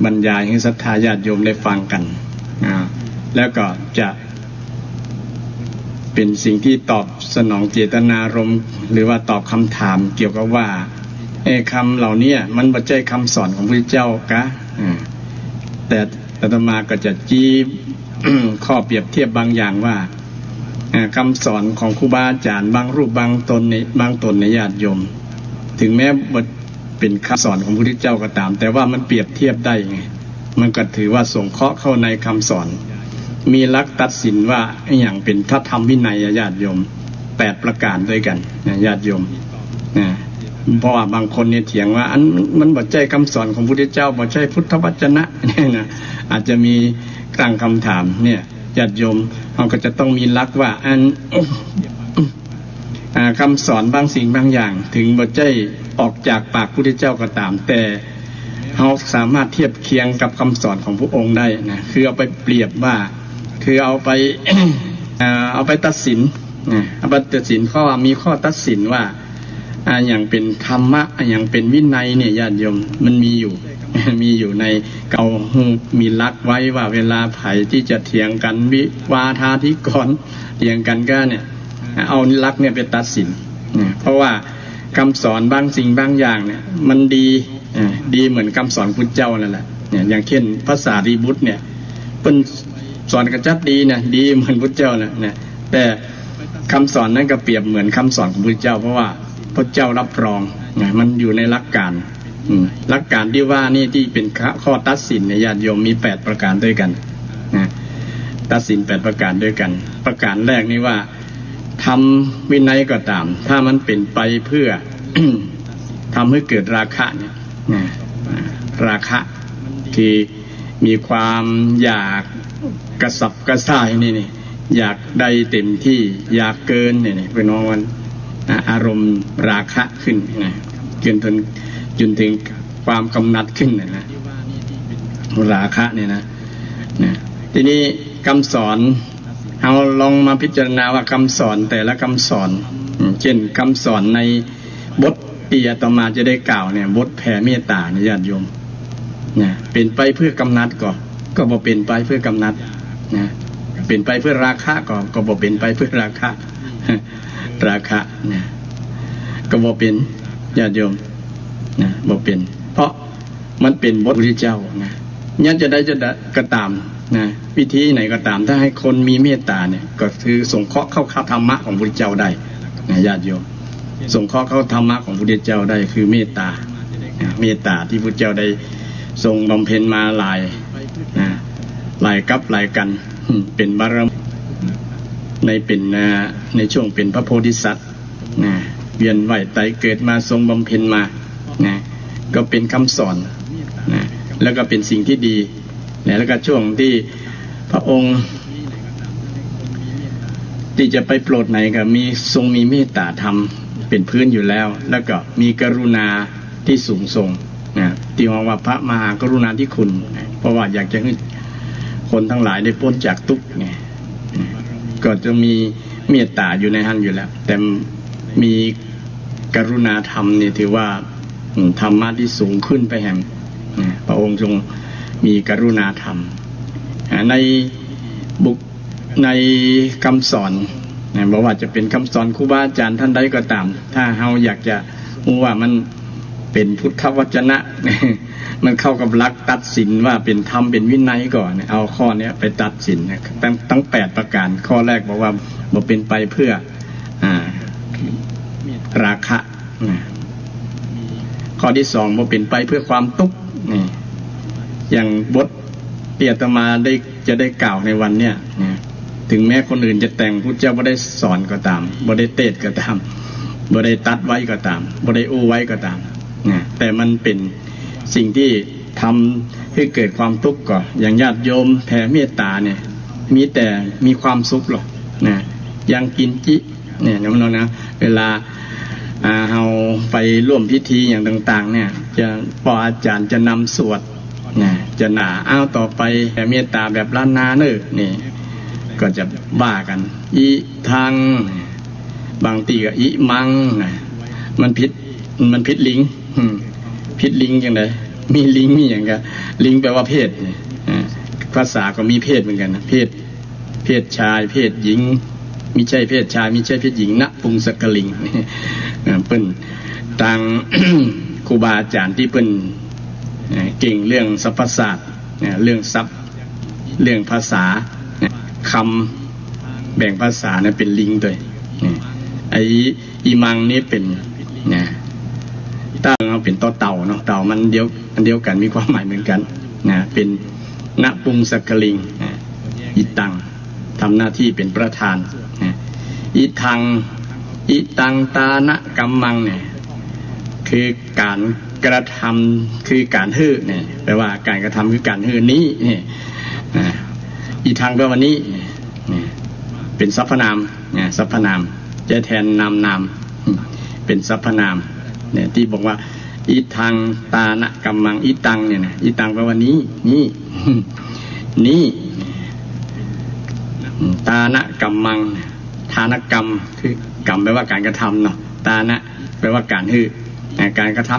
บรรยายให้ศรัทธาญาติโยมได้ฟังกันแล้วก็จะเป็นสิ่งที่ตอบสนองเจตนารมณ์หรือว่าตอบคำถามเกี่ยวกับว่าคำเหล่านี้มันบ่ใช่คำสอนของพระเจ้ากะแต่อาตมาก็จะจี้ ข้อเปรียบเทียบบางอย่างว่าคำสอนของครูบาอาจารย์บางรูปบางตนในญาติโยมถึงแม้เป็นคำสอนของพระพุทธเจ้าก็ตามแต่ว่ามันเปรียบเทียบได้ไงมันก็ถือว่าสงเคราะห์เข้าในคำสอนมีหลักตัดสินว่าอย่างเป็นพระธรรมวินัยญาติโยม8ประการด้วยกันญาติโยมเพราะว่าบางคนเนี่ยเถียงว่าอันมันบ่ใช่คำสอนของพระพุทธเจ้าบ่ใช่พุทธวจนะเนี่ยนะอาจจะมีตั้งคำถามเนี่ยญาติโยมเราก็จะต้องมีหลักว่าคำสอนบางสิ่งบางอย่างถึงบ่ใช่ออกจากปากพระพุทธเจ้าก็ตามแต่เราสามารถเทียบเคียงกับคำสอนของพระองค์ได้นะคือเอาไปเปรียบว่าคือเอาไป เอาไปตัดสินเอาไปตัดสินข้อมีข้อตัดสินว่าอย่างเป็นธรรมะอย่างเป็นวินัยเนี่ยญาติโยมมันมีอยู่ มีอยู่ในเก่ามีลักไว้ว่าเวลาไผที่จะเถียงกันวิวาทาธิกรเถียงกันก็เนี่ยเอาลักเนี่ยไปตัดสินเพราะว่าคำสอนบางสิ่งบางอย่างเนี่ยมันดีเหมือนคำสอนพุทธเจ้านั่นแหละเนี่ยอย่างเช่นภาษารีบุตรเนี่ยเป็นสอนกระจัดดีนะดีเหมือนพุทธเจ้าเนี่ยแต่คำสอนนั้นก็เปรียบเหมือนคำสอนของพุทธเจ้าเพราะว่าพระเจ้ารับรองมันอยู่ในหลักการที่ว่านี่ที่เป็นข้อตัดสินในญาติโยมมี8ประการด้วยกันตัดสิน8ประการด้วยกันประการแรกนี่ว่าทำวินัยก็ตามถ้ามันเป็นไปเพื่อ ทำให้เกิดราคะเนี่ยราคะที่มีความอยากกระสับกระส่ายนี่อยากได้เต็มที่อยากเกินเนี่ยเป็นน้องวันอารมณ์ราคะขึ้นจนถึงความกำหนัดขึ้นนะราคะเนี่ยนะทีนี้คำสอนเอาลองมาพิจารณาว่าคำสอนแต่ละคำสอนเช่นคำสอนในบทที่อาตมาจะได้กล่าวเนี่ยบทแผ่เมตตาในญาติโยมเป็นไปเพื่อกำนัดก็บ่เป็นไปเพื่อกำนัดเป็นไปเพื่อราคะก็บ่เป็นไปเพื่อราคะราคะก็บ่เป็นญาติโยมบ่เป็นเพราะมันเป็นบทพระพุทธเจ้ายันจะได้ก็ตามวิธีไหนก็ตามถ้าให้คนมีเมตตาเนี่ยก็คือสงเคราะห์เข้าธรรมะของพระพุทธเจ้าได้ญาติโยมสงเคราะห์เข้าธรรมะของพระพุทธเจ้าได้คือเมตตาที่พระพุทธเจ้าได้ทรงบำเพ็ญมาหลายกับหลายกันเป็นบารมีในช่วงเป็นพระโพธิสัตว์เวียนว่ายตายเกิดมาทรงบำเพ็ญมาก็เป็นคำสอนแล้วก็เป็นสิ่งที่ดีแล้วก็ช่วงที่พระองค์ที่จะไปโปรดไหนก็มีทรงมีเมตตาธรรมเป็นพื้นอยู่แล้วแล้วก็มีกรุณาที่สูงส่งที่ว่าพระมหากรุณาธิคุณเพราะว่าอยากจะให้คนทั้งหลายได้พ้นจากทุกข์ก็จะมีเมตตาอยู่ในหันอยู่แล้วแต่มีกรุณาธรรมนี่ถือว่าธรรมะที่สูงขึ้นไปแห่งพระองค์ทรงมีกรุณาธรรมในคำสอนบอกว่าจะเป็นคำสอนครูบาอาจารย์ท่านใดก็ตามถ้าเราอยากจะรู้ว่ามันเป็นพุทธวจนะ มันเข้ากับหลักตัดสินว่าเป็นธรรมเป็นวินัยก่อนเอาข้อนี้ไปตัดสินตั้ง8ประการข้อแรกบอกว่าบ่เป็นไปเพื่อราคะข้อที่2บ่เป็นไปเพื่อความทุกข์อย่างบทที่อาตมาจะได้กล่าวในวันเนี้ยถึงแม้คนอื่นจะแต่งพุทธเจ้าบ่ได้สอนก็ตามบ่ได้เทศก็ตามบ่ได้ตัดไว้ก็ตามบ่ได้อู้ไว้ก็ตามแต่มันเป็นสิ่งที่ทำให้เกิดความทุกข์ก่อนอย่างญาติโยมแผ่เมตตาเนี่ยมีแต่มีความสุขหรอกอย่างกินจิเนี่ยน้องๆนะเวลาเราไปร่วมพิธีอย่างต่างๆเนี่ยจะพออาจารย์จะนำสวดจะต่อไปแผ่เมตตาแบบล้านนาเนอะนี่ก็จะบ้ากันอีทางบางทีก็อีมังมันผิดลิงผิดลิงอย่างไร มีลิงมีอย่างกันลิงแปลว่าเพศภาษาก็มีเพศเหมือนกันนะเพศชายเพศหญิงมิใช่เพศชายมิใช่เพศหญิงนะปุงสกลิงเปิ้นต่าง ครูบาอาจารย์ที่เปิ้นเก่งเรื่องศัพท์ศาสตร์เรื่องศัพท์เรื่องภาษาคำแบ่งภาษาเนี่ยเป็นลิงด้วยไอ้อีมังนี่เป็นตั้งเอาเป็นต่อเต่าเนาะเต่ามันเดียวกันมีความหมายเหมือนกันเป็นณปุงสกลิงอิตังทำหน้าที่เป็นประธานอิตังตานะกัมมังเนี่ยคือการกระทำคือการฮื้อเนี่ยแปลว่าการกระทำคือการฮื้อนี้เนี่ยอีทางแปลว่านี้เป็นสรรพนามสรรพนามจะแทนนามเป็นสรรพนามเนี่ยที่บอกว่าอีทางตานะกัมมังอีตังเนี่ยนะอีตังแปลว่านี้นี่ตานะกัมมังทานกรรมคือกรรมแปลว่าการกระทำเนาะตานะแปลว่าการฮื้อการกระทำ